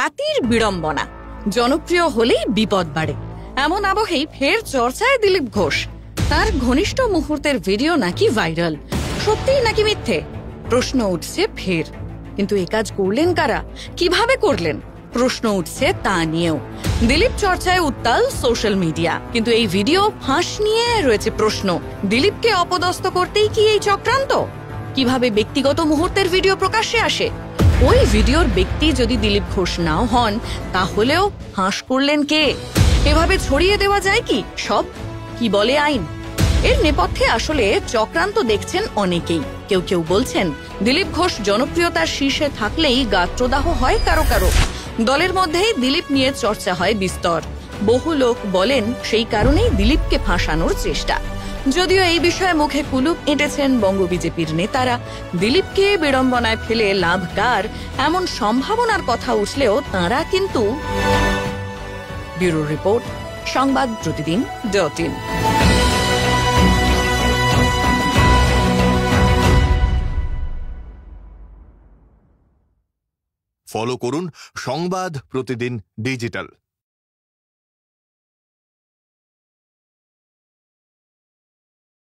খ্যাতির বিড়ম্বনা, জনপ্রিয় হলেই বিপদ বাড়ে, এমন আবহেই ফের চর্চায় দিলীপ ঘোষ। তার ঘনিষ্ঠ মুহূর্তের ভিডিও নাকি ভাইরাল, সত্যিই নাকি মিথ্যে প্রশ্ন উঠছে ফের। কিন্তু এ কাজ করলেন কারা, কিভাবে করলেন, প্রশ্ন উঠছে তা নিয়েও। দিলীপ চর্চায় উত্তাল সোশ্যাল মিডিয়া, কিন্তু এই ভিডিও ফাঁস নিয়ে রয়েছে প্রশ্ন। দিলীপকে অপদস্থ করতেই কি এই চক্রান্ত? কিভাবে ব্যক্তিগত মুহূর্তের ভিডিও প্রকাশ্যে আসে? ওই ভিডিওর ব্যক্তি যদি দিলীপ ঘোষ নাও হন, তাহলেও ফাঁস করলেন কে? এভাবে ছড়িয়ে দেওয়া যায় কি সব? কি বলে আইন? এর নেপথ্যে আসলে চক্রান্ত দেখছেন অনেকেই। কেউ কেউ বলছেন দিলীপ ঘোষ জনপ্রিয়তার শীর্ষে থাকলেই গাত্রদাহ হয় কারো কারো। দলের মধ্যেই দিলীপ নিয়ে চর্চা হয় বিস্তর। বহু লোক বলেন সেই কারণেই দিলীপকে ফাঁসানোর চেষ্টা। যদিও এই বিষয়ে মুখে কুলুপ এঁটেছেন বঙ্গ বিজেপির নেতারা। দিলীপকে বিড়ম্বনায় ফেলে লাভ কার, এমন সম্ভাবনার কথা উঠলেও তাঁরা কিন্তু। ব্যুরো রিপোর্ট, সংবাদ প্রতিদিন.in। ফলো করুন সংবাদ প্রতিদিন ডিজিটাল।